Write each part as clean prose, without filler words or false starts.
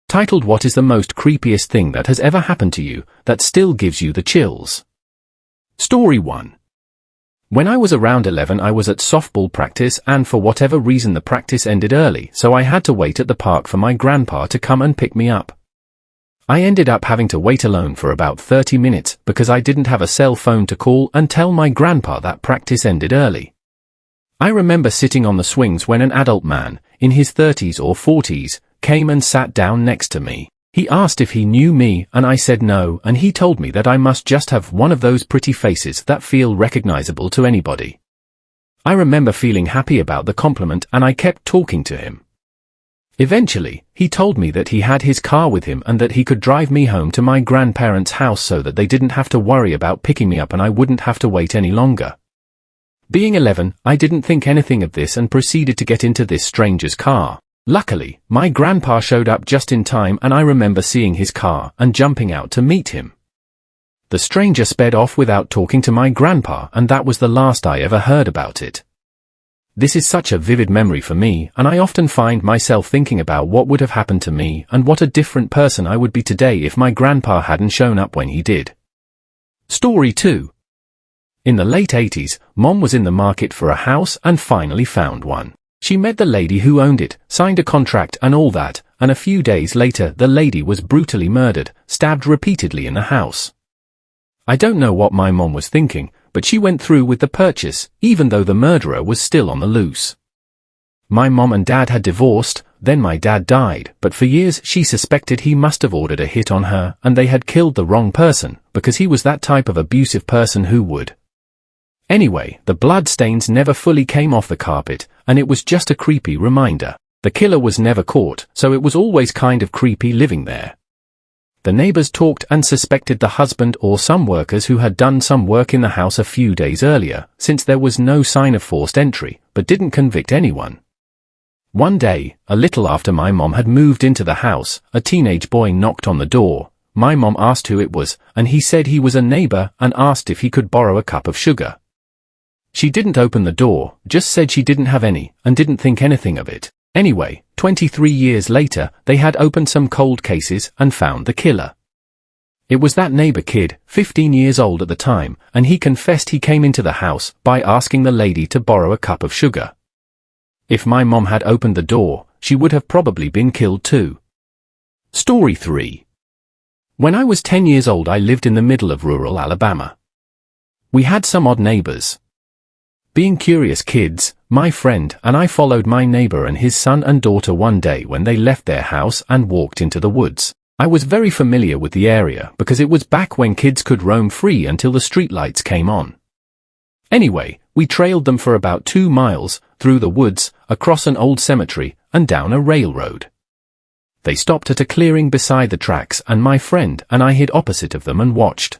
titled "What is the most creepiest thing that has ever happened to you that still gives you the chills?" Story 1. When I was around 11, I was at softball practice, and for whatever reason the practice ended early, so I had to wait at the park for my grandpa to come and pick me up. I ended up having to wait alone for about 30 minutes because I didn't have a cell phone to call and tell my grandpa that practice ended early. I remember sitting on the swings when an adult man, in his 30s or 40s, came and sat down next to me. He asked if he knew me, and I said no, and he told me that I must just have one of those pretty faces that feel recognizable to anybody. I remember feeling happy about the compliment, and I kept talking to him. Eventually, he told me that he had his car with him and that he could drive me home to my grandparents' house so that they didn't have to worry about picking me up and I wouldn't have to wait any longer. Being 11, I didn't think anything of this and proceeded to get into this stranger's car. Luckily, my grandpa showed up just in time, and I remember seeing his car and jumping out to meet him. The stranger sped off without talking to my grandpa, and that was the last I ever heard about it. This is such a vivid memory for me, and I often find myself thinking about what would have happened to me and what a different person I would be today if my grandpa hadn't shown up when he did. Story 2. In the late 80s, Mom was in the market for a house and finally found one. She met the lady who owned it, signed a contract and all that, and a few days later the lady was brutally murdered, stabbed repeatedly in the house. I don't know what my mom was thinking, but she went through with the purchase, even though the murderer was still on the loose. My mom and dad had divorced, then my dad died, but for years she suspected he must have ordered a hit on her and they had killed the wrong person, because he was that type of abusive person who would. Anyway, the blood stains never fully came off the carpet, and it was just a creepy reminder. The killer was never caught, so it was always kind of creepy living there. The neighbors talked and suspected the husband or some workers who had done some work in the house a few days earlier, since there was no sign of forced entry, but didn't convict anyone. One day, a little after my mom had moved into the house, a teenage boy knocked on the door. My mom asked who it was, and he said he was a neighbor and asked if he could borrow a cup of sugar. She didn't open the door, just said she didn't have any, and didn't think anything of it. Anyway, 23 years later, they had opened some cold cases and found the killer. It was that neighbor kid, 15 years old at the time, and he confessed he came into the house by asking the lady to borrow a cup of sugar. If my mom had opened the door, she would have probably been killed too. Story 3. When I was 10 years old, I lived in the middle of rural Alabama. We had some odd neighbors. Being curious kids, my friend and I followed my neighbor and his son and daughter one day when they left their house and walked into the woods. I was very familiar with the area because it was back when kids could roam free until the streetlights came on. Anyway, we trailed them for about 2 miles, through the woods, across an old cemetery, and down a railroad. They stopped at a clearing beside the tracks, and my friend and I hid opposite of them and watched.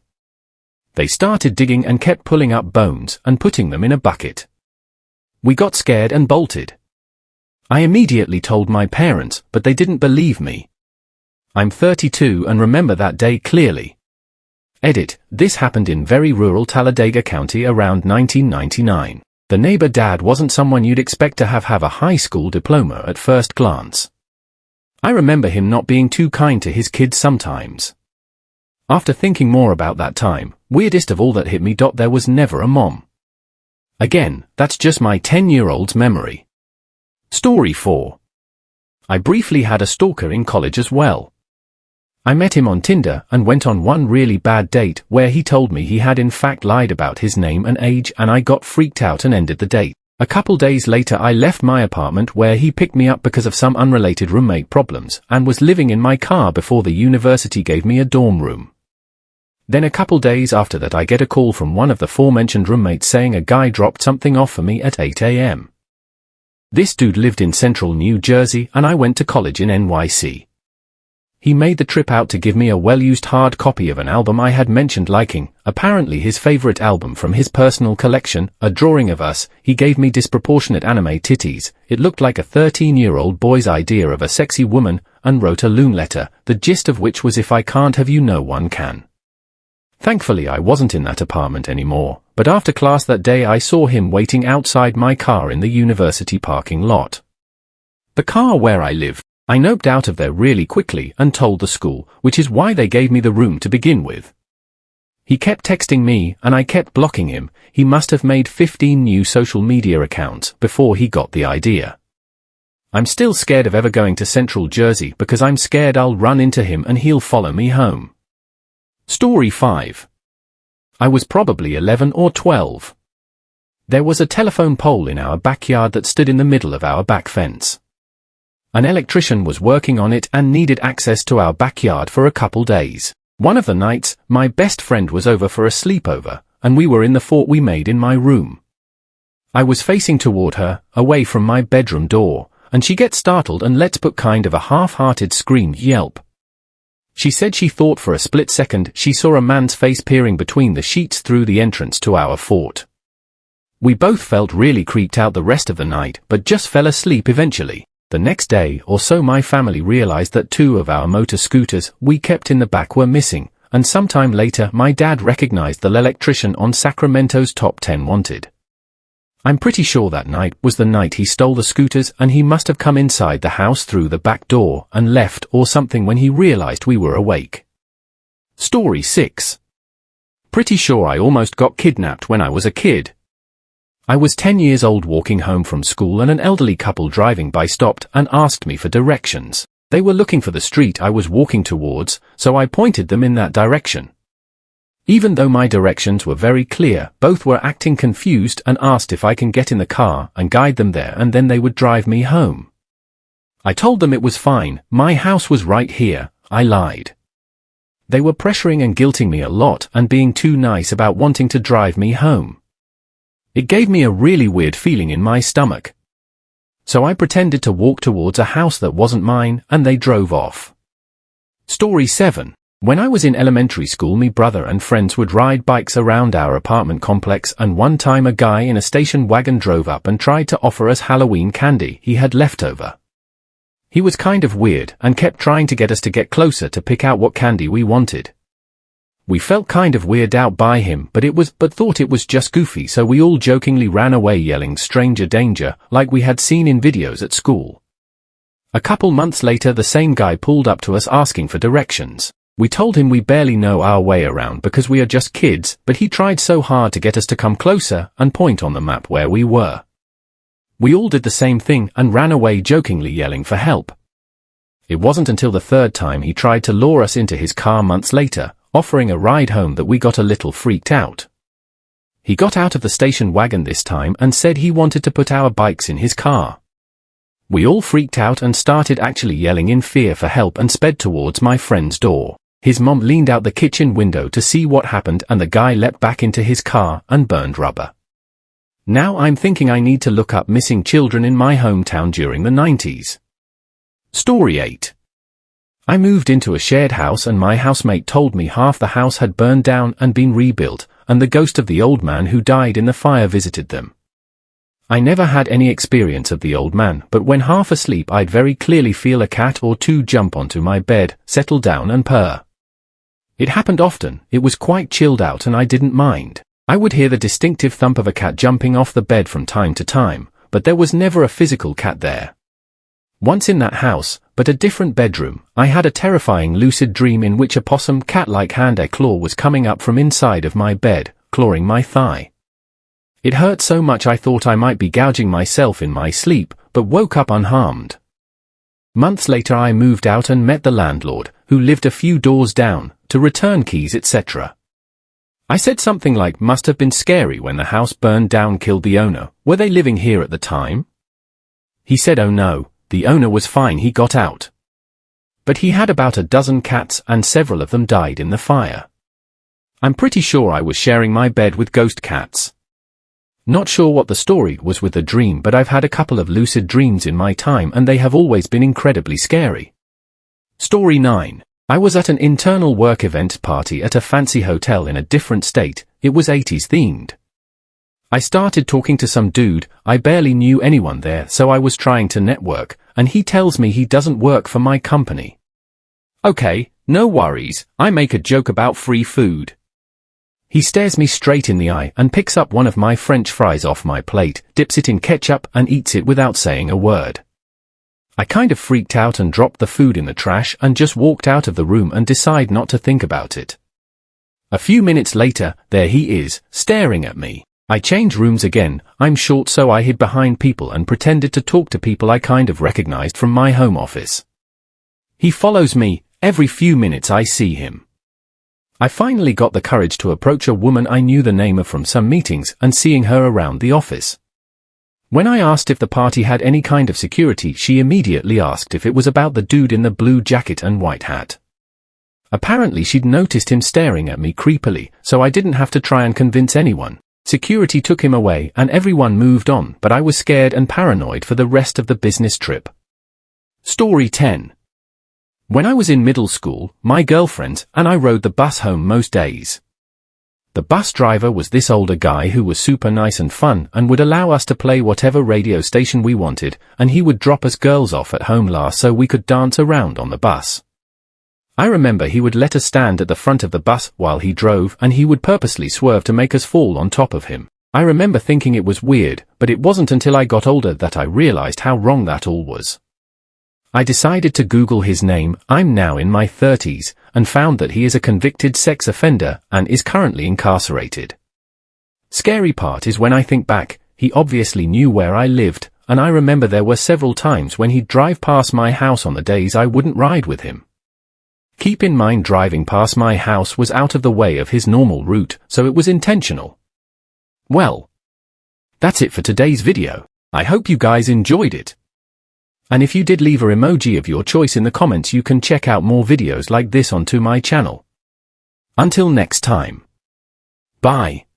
They started digging and kept pulling up bones and putting them in a bucket. We got scared and bolted. I immediately told my parents, but they didn't believe me. I'm 32 and remember that day clearly. Edit, this happened in very rural Talladega County around 1999. The neighbor dad wasn't someone you'd expect to have a high school diploma at first glance. I remember him not being too kind to his kids sometimes. After thinking more about that time, weirdest of all that hit me, there was never a mom. Again, that's just my 10-year-old's memory. Story 4. I briefly had a stalker in college as well. I met him on Tinder and went on one really bad date where he told me he had in fact lied about his name and age, and I got freaked out and ended the date. A couple days later I left my apartment where he picked me up because of some unrelated roommate problems and was living in my car before the university gave me a dorm room. Then a couple days after that I get a call from one of the aforementioned roommates saying a guy dropped something off for me at 8 a.m. This dude lived in central New Jersey and I went to college in NYC. He made the trip out to give me a well-used hard copy of an album I had mentioned liking, apparently his favorite album from his personal collection, a drawing of us. He gave me disproportionate anime titties. It looked like a 13-year-old boy's idea of a sexy woman, and wrote a loon letter, the gist of which was if I can't have you no one can. Thankfully I wasn't in that apartment anymore, but after class that day I saw him waiting outside my car in the university parking lot. The car where I lived I noped out of there really quickly and told the school, which is why they gave me the room to begin with. He kept texting me and I kept blocking him. He must have made 15 new social media accounts before he got the idea. I'm still scared of ever going to Central Jersey because I'm scared I'll run into him and he'll follow me home. Story 5. I was probably 11 or 12. There was a telephone pole in our backyard that stood in the middle of our back fence. An electrician was working on it and needed access to our backyard for a couple days. One of the nights, my best friend was over for a sleepover, and we were in the fort we made in my room. I was facing toward her, away from my bedroom door, and she gets startled and lets out kind of a half-hearted scream yelp. She said she thought for a split second she saw a man's face peering between the sheets through the entrance to our fort. We both felt really creeped out the rest of the night, but just fell asleep eventually. The next day or so my family realized that 2 of our motor scooters we kept in the back were missing, and sometime later my dad recognized the electrician on Sacramento's Top 10 Wanted. I'm pretty sure that night was the night he stole the scooters and he must have come inside the house through the back door and left or something when he realized we were awake. Story 6. Pretty sure I almost got kidnapped when I was a kid. I was 10 years old walking home from school and an elderly couple driving by stopped and asked me for directions. They were looking for the street I was walking towards, so I pointed them in that direction. Even though my directions were very clear, both were acting confused and asked if I can get in the car and guide them there and then they would drive me home. I told them it was fine, my house was right here. I lied. They were pressuring and guilting me a lot and being too nice about wanting to drive me home. It gave me a really weird feeling in my stomach. So I pretended to walk towards a house that wasn't mine, and they drove off. Story 7. When I was in elementary school, my brother and friends would ride bikes around our apartment complex, and one time a guy in a station wagon drove up and tried to offer us Halloween candy he had left over. He was kind of weird and kept trying to get us to get closer to pick out what candy we wanted. We felt kind of weirded out by him, but thought it was just goofy, so we all jokingly ran away yelling stranger danger, like we had seen in videos at school. A couple months later the same guy pulled up to us asking for directions. We told him we barely know our way around because we are just kids, but he tried so hard to get us to come closer and point on the map where we were. We all did the same thing and ran away jokingly yelling for help. It wasn't until the 3rd time he tried to lure us into his car months later, offering a ride home, that we got a little freaked out. He got out of the station wagon this time and said he wanted to put our bikes in his car. We all freaked out and started actually yelling in fear for help and sped towards my friend's door. His mom leaned out the kitchen window to see what happened and the guy leapt back into his car and burned rubber. Now I'm thinking I need to look up missing children in my hometown during the 90s. Story 8. I moved into a shared house and my housemate told me half the house had burned down and been rebuilt, and the ghost of the old man who died in the fire visited them. I never had any experience of the old man, but when half asleep I'd very clearly feel a cat or 2 jump onto my bed, settle down and purr. It happened often, it was quite chilled out and I didn't mind. I would hear the distinctive thump of a cat jumping off the bed from time to time, but there was never a physical cat there. Once in that house, but a different bedroom, I had a terrifying lucid dream in which a possum cat-like hand claw was coming up from inside of my bed, clawing my thigh. It hurt so much I thought I might be gouging myself in my sleep, but woke up unharmed. Months later I moved out and met the landlord, who lived a few doors down, to return keys etc. I said something like, "Must have been scary when the house burned down, killed the owner. Were they living here at the time?" He said, "Oh no, the owner was fine, he got out. But he had about a dozen cats and several of them died in the fire." I'm pretty sure I was sharing my bed with ghost cats. Not sure what the story was with the dream, but I've had a couple of lucid dreams in my time and they have always been incredibly scary. Story 9. I was at an internal work event party at a fancy hotel in a different state. It was 80s themed. I started talking to some dude. I barely knew anyone there, so I was trying to network, and he tells me he doesn't work for my company. Okay, no worries, I make a joke about free food. He stares me straight in the eye and picks up one of my French fries off my plate, dips it in ketchup and eats it without saying a word. I kind of freaked out and dropped the food in the trash and just walked out of the room and decided not to think about it. A few minutes later, there he is, staring at me. I changed rooms again. I'm short, so I hid behind people and pretended to talk to people I kind of recognized from my home office. He follows me. Every few minutes I see him. I finally got the courage to approach a woman I knew the name of from some meetings and seeing her around the office. When I asked if the party had any kind of security, she immediately asked if it was about the dude in the blue jacket and white hat. Apparently she'd noticed him staring at me creepily, so I didn't have to try and convince anyone. Security took him away and everyone moved on, but I was scared and paranoid for the rest of the business trip. Story 10. When I was in middle school, my girlfriend and I rode the bus home most days. The bus driver was this older guy who was super nice and fun and would allow us to play whatever radio station we wanted, and he would drop us girls off at home last so we could dance around on the bus. I remember he would let us stand at the front of the bus while he drove, and he would purposely swerve to make us fall on top of him. I remember thinking it was weird, but it wasn't until I got older that I realized how wrong that all was. I decided to Google his name. I'm now in my 30s, and found that he is a convicted sex offender and is currently incarcerated. Scary part is when I think back, he obviously knew where I lived, and I remember there were several times when he'd drive past my house on the days I wouldn't ride with him. Keep in mind, driving past my house was out of the way of his normal route, so it was intentional. Well, that's it for today's video. I hope you guys enjoyed it. And if you did, leave an emoji of your choice in the comments. You can check out more videos like this onto my channel. Until next time. Bye.